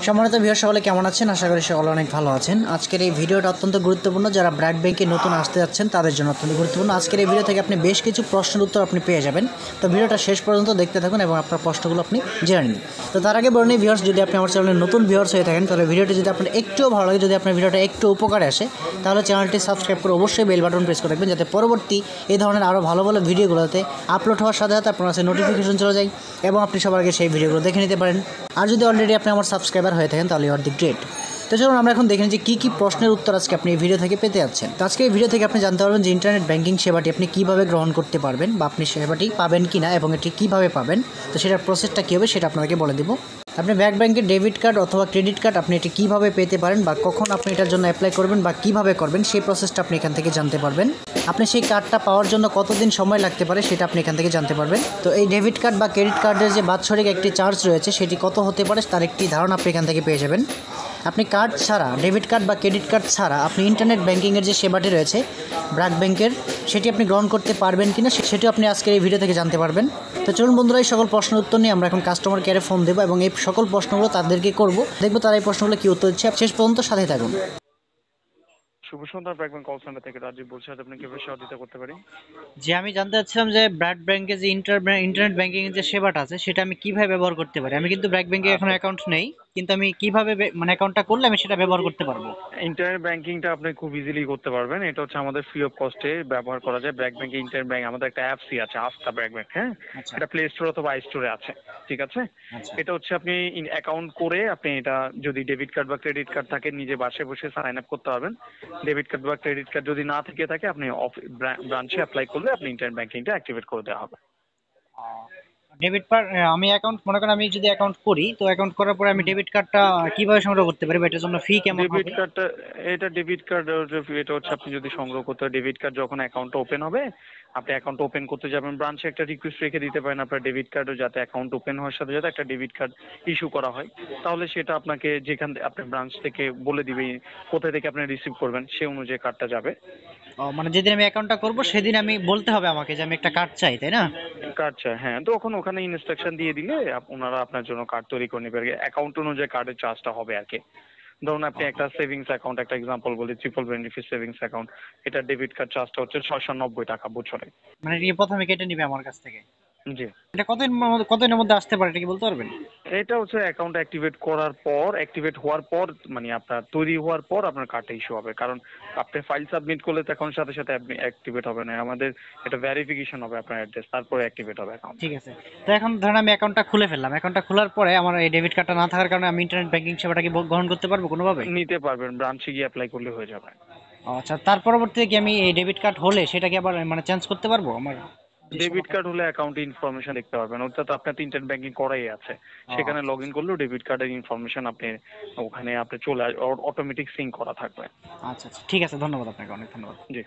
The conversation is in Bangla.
সম্মানিত ভিউয়ার সকলে কেমন আছেন? আশা করি সকলে অনেক ভালো আছেন। আজকের এই ভিডিওটা অত্যন্ত গুরুত্বপূর্ণ। যারা ব্র্যাক ব্যাংকে নতুন আসতে যাচ্ছেন তাদের জন্য অত্যন্ত গুরুত্বপূর্ণ। আজকের এই ভিডিও থেকে আপনি বেশ কিছু প্রশ্নের উত্তর আপনি পেয়ে যাবেন। তো ভিডিওটা শেষ পর্যন্ত দেখতে থাকুন এবং আপনার প্রশ্নগুলো আপনি জেনে নিন। তো তার আগে বলে নিই ভিউয়ার্স, যদি আপনি আমার চ্যানেলে নতুন ভিউয়ার্স হয়ে থাকেন তাহলে ভিডিওটি যদি আপনার একটুও ভালো লাগে, যদি আপনার ভিডিওটা একটু উপকারে আসে তাহলে চ্যানেলটি সাবস্ক্রাইব করে অবশ্যই বেল বাটন প্রেস করে রাখবেন, যাতে পরবর্তী এই ধরনের আরও ভালো ভালো ভিডিওগুলোতে আপলোড হওয়ার সাথে সাথে আপনার কাছে নোটিফিকেশন চলে যায় এবং আপনি সবার আগে সেই ভিডিওগুলো দেখে নিতে পারেন। আর যদি অলরেডি আপনি আমার সাবস্ক্রাইবার হয়ে থাকেন তাহলে ইউ আর দি গ্রেট। তো চলুন আমরা এখন দেখে নিই যে কী প্রশ্নের উত্তর আজকে আপনি এই ভিডিও থেকে পেতে যাচ্ছেন। তো আজকে এই ভিডিও থেকে আপনি জানতে পারবেন যে ইন্টারনেট ব্যাংকিং সেবাটি আপনি কীভাবে গ্রহণ করতে পারবেন বা আপনি সেবাটি পাবেন কি না এবং এটি কীভাবে পাবেন, তো সেটার প্রসেসটা কী হবে সেটা আপনাকে বলে দেবো। আপনি ব্র্যাক ব্যাংকের ডেবিট কার্ড অথবা ক্রেডিট কার্ড আপনি এটি কীভাবে পেতে পারেন বা কখন আপনি এটার জন্য অ্যাপ্লাই করবেন বা কীভাবে করবেন সেই প্রসেসটা আপনি এখান থেকে জানতে পারবেন। আপনি সেই কার্ডটা পাওয়ার জন্য কতদিন সময় লাগতে পারে সেটা আপনি এখান থেকে জানতে পারবেন। তো এই ডেবিট কার্ড বা ক্রেডিট কার্ডের যে বাৎসরিক একটি চার্জ রয়েছে সেটি কত হতে পারে তার একটি ধারণা আপনি এখান থেকে পেয়ে যাবেন। আপনি কার্ড ছাড়া, ডেবিট কার্ড বা ক্রেডিট কার্ড ছাড়া আপনি ইন্টারনেট ব্যাংকিংয়ের যে সেবাটি রয়েছে ব্র্যাক ব্যাংকের, সেটি আপনি গ্রহণ করতে পারবেন কিনা সেটিও আপনি আজকের এই ভিডিও থেকে জানতে পারবেন। তো চলুন বন্ধুরা, এই সকল প্রশ্নের উত্তর নিয়ে আমরা এখন কাস্টমার কেয়ারে ফোন দেবো এবং এই সকল প্রশ্নগুলো তাদেরকে করব, দেখবো তারা এই প্রশ্নগুলো কী উত্তর দিচ্ছে। শেষ পর্যন্ত সাথে থাকুন। শুভ সন্ধ্যা, ব্র্যাক ব্যাংক কল সেন্টার থেকে রাজীব বলছি। আজ আপনি কিভাবে সহযোগিতা করতে পারি? যে আমি জানতে চাচ্ছিলাম যে ব্র্যাক ব্যাংকে যে ইন্টারনেট ব্যাংকিং এর যে সেবাটা আছে সেটা আমি কিভাবে ব্যবহার করতে পারি। আমি কিন্তু ব্র্যাক ব্যাংকে এখন আচ্ছা, অ্যাকাউন্ট নেই, কিন্তু আমি কিভাবে মানে অ্যাকাউন্টটা করলে আমি সেটা ব্যবহার করতে পারবো। ইন্টারনেট ব্যাংকিংটা আপনি খুব ইজিলি করতে পারবেন। এটা হচ্ছে আমাদের ফ্রি অফ কস্টে ব্যবহার করা যায়। ব্র্যাক ব্যাংকে ইন্টারনেট ব্যাংক আমাদের একটা অ্যাপসই আছে, আস্থা ব্র্যাক ব্যাংক। হ্যাঁ, আচ্ছা এটা প্লে স্টোর অথবা আই স্টোরে আছে। ঠিক আছে। আচ্ছা। এটা হচ্ছে আপনি অ্যাকাউন্ট করে আপনি এটা যদি ডেবিট কার্ড বা ক্রেডিট কার্ড থাকে নিজে বাসায় বসে সাইন আপ করতে পারবেন। ডেবিট কার্ড বা ক্রেডিট কার্ড যদি না থেকে থাকে আপনি ব্রাঞ্চে অ্যাপ্লাই করলে আপনি ইন্টারনেট ব্যাংকিংটা অ্যাক্টিভেট করে দেওয়া হবে। ডেবিট কার্ড আমি অ্যাকাউন্ট মনে করেন আমি যদি অ্যাকাউন্ট করি, তো অ্যাকাউন্ট করার পরে আমি ডেবিট কার্ডটা কিভাবে সংগ্রহ করতে পারি বা এটার জন্য ফি কেমন ডেবিট হবে? কার্ডটা, এটা ডেবিট কার্ড, এটা হচ্ছে আপনি যদি সংগ্রহ করতে হয় ডেবিট কার্ড যখন অ্যাকাউন্টটা ওপেন হবে, আপনি অ্যাকাউন্ট ওপেন করতে যাবেন ব্রাঞ্চে একটা রিকোয়েস্ট রেখে দিতে পারেন আপনার ডেবিট কার্ডও, যাতে অ্যাকাউন্ট ওপেন হওয়ার সাথে সাথে একটা ডেবিট কার্ড ইস্যু করা হয়। তাহলে সেটা আপনাকে যেখান আপনার ব্রাঞ্চ থেকে বলে দিবে কোথা থেকে আপনি রিসিভ করবেন, সেই অনুযায়ী কার্ডটা যাবে। মানে যেদিন আমি অ্যাকাউন্টটা করব সেদিন আমি বলতে হবে আমাকে যে আমি একটা কার্ড চাই, তাই না? কার্ড চাই, হ্যাঁ। তো ওখানে ইনস্ট্রাকশন দিয়ে দিলে ওনারা আপনার জন্য কার্ড তৈরি করে নেবে। অ্যাকাউন্ট অনুযায়ী কার্ডের চার্জটা হবে আর কি। ধরুন আপনি একটা সেভিংস অ্যাকাউন্ট, একটা এক্সাম্পল বলি, ট্রিপল বেনিফিট সেভিংস অ্যাকাউন্ট, এটা ডেবিট কার্ড চার্জটা হচ্ছে 690 টাকা বছরে। মানে এটা প্রথমে কেটে নিবে আমার কাছ থেকে? জি। এটা কতদিনের মধ্যে আসতে পারে এটা কি বলতে পারবেন? এটা হচ্ছে অ্যাকাউন্ট অ্যাক্টিভেট করার পর, অ্যাক্টিভেট হওয়ার পর, মানে আপনার তৈরি হওয়ার পর আপনার কার্ডটা ইস্যু হবে। কারণ আপনি ফাইল সাবমিট করলে তখন সাথে সাথে অ্যাক্টিভেট হবে না। আমাদের এটা ভেরিফিকেশন হবে আপনার অ্যাড্রেস, তারপরে অ্যাক্টিভেট হবে অ্যাকাউন্ট। ঠিক আছে। তো এখন ধরেন আমি অ্যাকাউন্টটা খুলে ফেললাম, অ্যাকাউন্টটা খোলার পরে আমার এই ডেবিট কার্ডটা না থাকার কারণে আমি ইন্টারনেট ব্যাংকিং সেবাটা কি গ্রহণ করতে পারবো কোনোভাবে? নিতে পারবেন, ব্রাঞ্চে গিয়ে অ্যাপ্লাই করলে হয়ে যাবে। আচ্ছা, তার পরবর্তীতে কি আমি এই ডেবিট কার্ড হলে সেটা কি আবার মানে চেঞ্জ করতে পারবো আমার যে ডেবিট সেবাটা? কার্ড হলে অ্যাকাউন্টে ইনফরমেশন দেখতে পারবেন, অর্থাৎ আপনার তো ইন্টারনেট ব্যাংকিং করাই আছে, সেখানে আচ্ছা লগ ইন করলেও ডেবিট কার্ডের ইনফরমেশন আপনি ওখানে আপনি চলে অটোমেটিক সিঙ্ক করা থাকবে। আচ্ছা আচ্ছা, ঠিক আছে, ধন্যবাদ আপনাকে, অনেক ধন্যবাদ। জি।